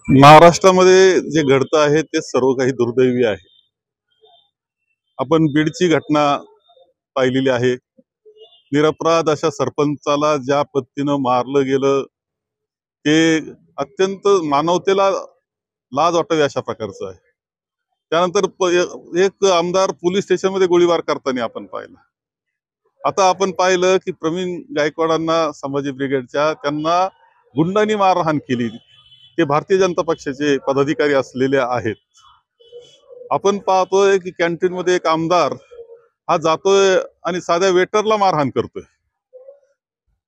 महाराष्ट्रामध्ये जे घडतं आहे ते सर्व काही दुर्दैवी आहे. आपण बीडची घटना पाहिलेली आहे. निरपराध अशा सरपंचाला ज्या पद्धतीनं मारलं गेलं ते अत्यंत मानवतेला लाज वाटावी अशा प्रकारचं आहे. त्यानंतर एक आमदार पोलीस स्टेशनमध्ये गोळीबार करताना आपण पाहिलं. आता आपण पाहिलं की प्रवीण गायकवाडांना संभाजी ब्रिगेडच्या त्यांना गुंडांनी मारहाण केली. ते भारतीय जनता पक्षाचे पदाधिकारी असलेले आहेत. आपण पाहतोय की कॅन्टीन मध्ये एक आमदार हा जातोय आणि साध्या वेटरला मारहाण करतोय.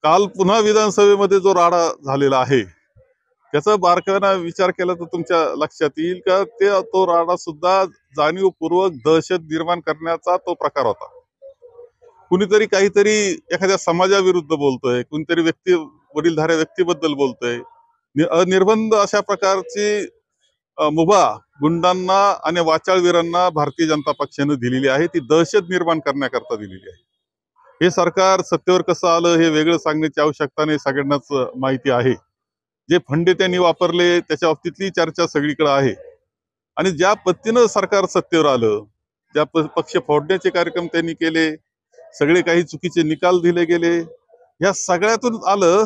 काल पुन्हा विधानसभेमध्ये जो राडा झालेला आहे त्याचा बारकाईने विचार केला तर तुमच्या लक्षात येईल का तो राडा सुद्धा जाणीवपूर्वक दहशत निर्माण करण्याचा तो प्रकार होता. कुणीतरी काहीतरी एखाद्या समाजाविरुद्ध बोलतोय, कुणीतरी वडीलधाऱ्या व्यक्तीबद्दल बोलतोय. निर्बंध अशा प्रकारची मुभा गुंडांना आणि वाचाळवीरांना भारतीय जनता पक्षाने दिलेली आहे. ती दहशत निर्माण करण्याकरता दिलेली आहे. हे सरकार सत्तेवर कसं आलं हे वेगळं सांगण्याची आवश्यकता नाही, सगळ्यांनाच माहिती आहे. जे फंडे त्यांनी वापरले त्याच्या बाबतीतली चर्चा सगळीकडे आहे. आणि ज्या पद्धतीनं सरकार सत्तेवर आलं, ज्या पक्ष फोडण्याचे कार्यक्रम त्यांनी केले, सगळे काही चुकीचे निकाल दिले गेले, या सगळ्यातून आलं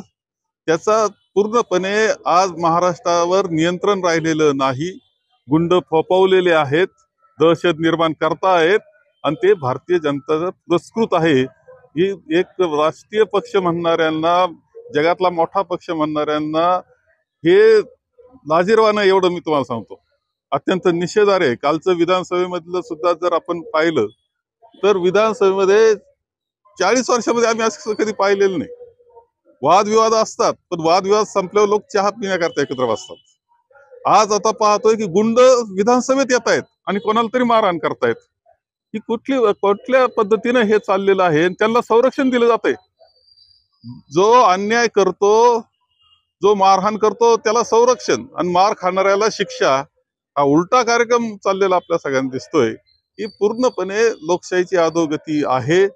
त्याचा पूर्णपणे आज महाराष्ट्रावर नियंत्रण राहिलेलं नाही. गुंड फोपावलेले आहेत, दहशत निर्माण करतायत आणि ते भारतीय जनता पुरस्कृत आहे. ही एक राष्ट्रीय पक्ष म्हणणाऱ्यांना, जगातला मोठा पक्ष म्हणणाऱ्यांना हे लाजिरवाणं एवढं मी तुम्हाला सांगतो. अत्यंत निषेधार्ह आहे. कालचं विधानसभेमधलं सुद्धा जर आपण पाहिलं तर विधानसभेमध्ये 40 वर्षामध्ये आम्ही असं कधी पाहिलेलं नाही. वादविवाद असतात पण वादविवाद संपल्यावर लोक चहा पिण्याकरता एकत्र बसतात. आज आता पाहतोय की गुंड विधानसभेत येत आहेत आणि कोणाला तरी मारहाण करतायत. ही कुठल्या पद्धतीने हे चाललेलं आहे. त्यांना संरक्षण दिलं जातंय. जो अन्याय करतो, जो मारहाण करतो त्याला संरक्षण आणि मार खाणाऱ्याला शिक्षा, हा उलटा कार्यक्रम चाललेला आपल्या सगळ्यांना दिसतोय. ही पूर्णपणे लोकशाहीची अधोगती आहे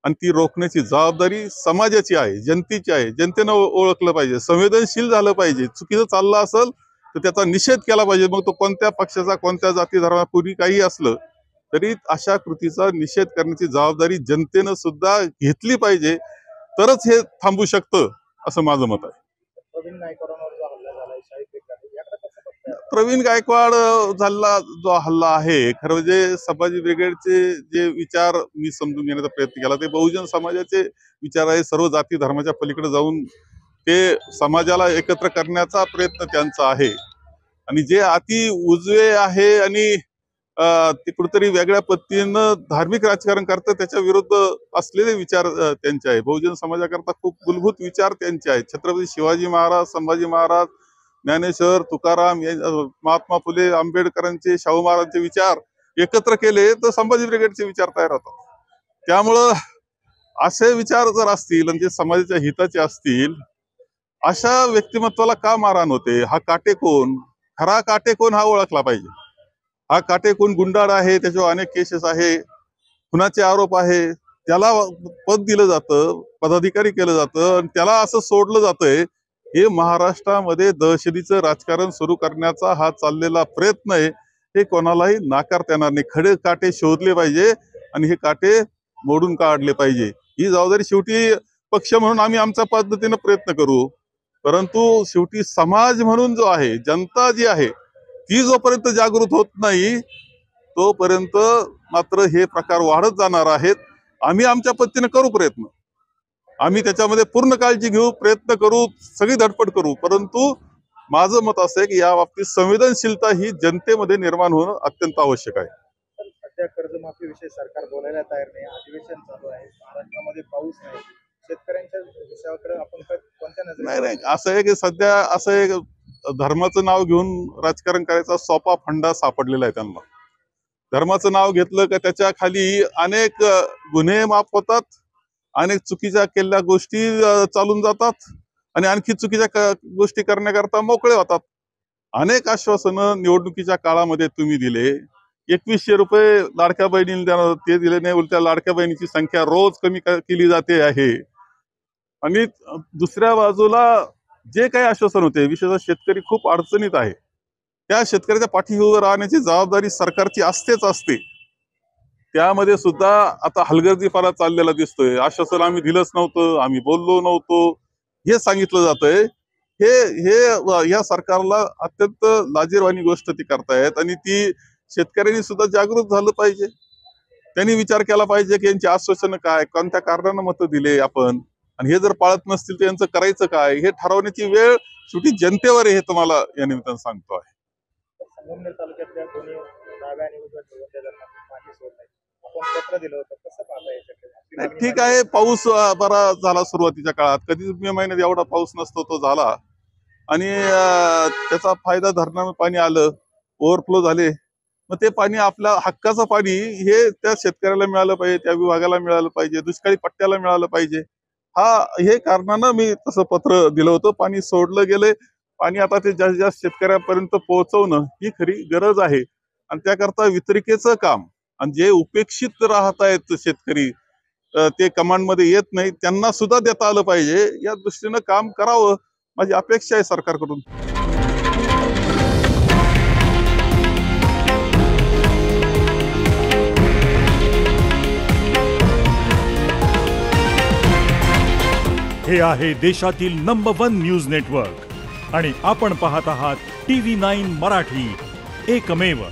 आणि ती रोखण्याची जबाबदारी समाजाची आहे, जनतेची आहे. जनतेनं ओळखलं पाहिजे, संवेदनशील झालं पाहिजे. चुकीचं चाललं असेल तर त्याचा निषेध केला पाहिजे. मग तो कोणत्या पक्षाचा, कोणत्या जाती धर्मा, कुणी काही असलं तरी अशा कृतीचा निषेध करण्याची जबाबदारी जनतेनं सुद्धा घेतली पाहिजे. तरच हे थांबू शकतं असं माझं मत आहे. प्रवीण गायकवाड झालेला जो हल्ला आहे, खरं म्हणजे संभाजी ब्रिगेडचे जे विचार मी समजून घेण्याचा प्रयत्न केला ते बहुजन समाजाचे विचार आहे. सर्व जाती धर्माच्या पलीकडे जाऊन ते समाजाला एकत्र करण्याचा प्रयत्न त्यांचा आहे. आणि जे अति उजवे आहे आणि ते कुठेतरी वेगळ्या पद्धतीनं धार्मिक राजकारण करतात त्याच्या विरुद्ध असलेले विचार त्यांचे आहे. बहुजन समाजाकरता खूप मूलभूत विचार त्यांचे आहेत. छत्रपती शिवाजी महाराज, संभाजी महाराज, ज्ञानेश्वर, तुकाराम, महात्मा फुले, आंबेडकरांचे, शाहू महाराजांचे विचार एकत्र केले तर संभाजी ब्रिगेडचे विचार तयार होतात. त्यामुळं असे विचार जर असतील आणि जे समाजाच्या हिताचे असतील, अशा व्यक्तिमत्वाला का मारहाण होते? हा काटेकोन, खरा काटेकोन हा ओळखला पाहिजे. हा काटेकोन गुंडाळ आहे, त्याच्यावर अनेक केसेस आहे, खुनाचे आरोप आहे. त्याला पद दिलं जातं, पदाधिकारी केलं जातं आणि त्याला असं सोडलं जातंय. हे महाराष्ट्रामध्ये दहशतीचं राजकारण सुरू करण्याचा हा चाललेला प्रयत्न आहे. हे कोणालाही नाकारता येणार नाही. खडे काटे शोधले पाहिजे आणि हे काटे मोडून काढले पाहिजे. ही जबाबदारी शेवटी पक्ष म्हणून आम्ही आमच्या पद्धतीनं प्रयत्न करू, परंतु शेवटी समाज म्हणून जो आहे, जनता जी आहे ती जोपर्यंत जागृत होत नाही तोपर्यंत मात्र हे प्रकार वाढत जाणार आहेत. आम्ही आमच्या पद्धतीने करू प्रयत्न, आम्ही त्याच्यामध्ये पूर्ण काळजी घेऊ, प्रयत्न करू, सगळी धडपड करू. परंतु माझं मत असं आहे की या बाबतीत संवेदनशीलता ही जनतेमध्ये निर्माण होणं अत्यंत आवश्यक आहे. सध्या कर्जमाफीविषयी सरकार बोलायला तयार नाही. अधिवेशन चालू आहे, महाराष्ट्रामध्ये पाऊस नाही. शेतकऱ्यांच्या विषयाकडे आपण कोणत्या नजरेने नाही, असं आहे की सध्या असं एक धर्माचं नाव घेऊन राजकारण करायचा सोपा फंडा सापडलेला आहे त्यांना. धर्माचं नाव घेतलं का त्याच्या खाली अनेक गुन्हे माफ होतात, अनेक चुकीच्या केलेल्या गोष्टी चालून जातात आणि आणखी चुकीच्या गोष्टी करण्याकरता मोकळे होतात. अनेक आश्वासनं निवडणुकीच्या काळामध्ये तुम्ही दिले. 2100 रुपये लाडक्या बहिणीला ते दिले नाही, उलट्या लाडक्या बहिणीची संख्या रोज कमी केली जाते आहे. आणि दुसऱ्या बाजूला जे काही आश्वासन होते, विशेषतः शेतकरी खूप अडचणीत आहे. त्या शेतकऱ्याच्या पाठीवर राहण्याची जबाबदारी सरकारची असतेच असते. त्यामध्ये सुद्धा आता हलगर्जीपणा चाललेला दिसतोय. आश्वासन आम्ही दिलंच नव्हतं, आम्ही बोललो नव्हतो, हे सांगितलं जातंय. हे हे या सरकारला अत्यंत लाजिरवाणी गोष्ट ती करतायत आणि ती शेतकऱ्यांनी सुद्धा जागृत झालं पाहिजे. त्यांनी विचार केला पाहिजे की यांची आश्वासनं काय, कोणत्या कारणानं मतं दिले आपण, आणि हे जर पाळत नसतील तर यांचं करायचं काय, हे ठरवण्याची वेळ शेवटी जनतेवर आहे. हे तुम्हाला या निमित्तानं सांगतो आहे. संगमनेर तालुक्यातल्या दोन्ही डाव्या आणि उजव्या टोकाच्या दरम्यान पाणी सोडलंय. आपण पत्र दिलं होतं, कसं पाहता याच्याकडे? ठीक आहे, पाऊस बरा झाला सुरुवातीच्या काळात. कधीच मे महिन्यात एवढा पाऊस नसतो, तो झाला आणि त्याचा फायदा धरणानं पाणी आलं, ओव्हरफ्लो झाले. मग ते पाणी आपल्या हक्काचं पाणी हे त्या शेतकऱ्याला मिळालं पाहिजे, त्या विभागाला मिळालं पाहिजे, दुष्काळी पट्ट्याला मिळालं पाहिजे. हे कारणानं मी तसं पत्र दिलं होतं. पाणी सोडलं गेले, पाणी आता ते जास्त जास्त शेतकऱ्यापर्यंत पोहोचवणं ही खरी गरज आहे. आणि त्याकरता वितरिकेचं काम, आणि जे उपेक्षित राहत आहेत शेतकरी, ते कमांडमध्ये येत नाही, त्यांना सुद्धा देता आलं पाहिजे. या दृष्टीनं काम करावं माझी अपेक्षा आहे सरकारकडून. हे आहे देशातील नंबर 1 न्यूज नेटवर्क आणि आपण पाहत आहात TV9 मराठी, एकमेव.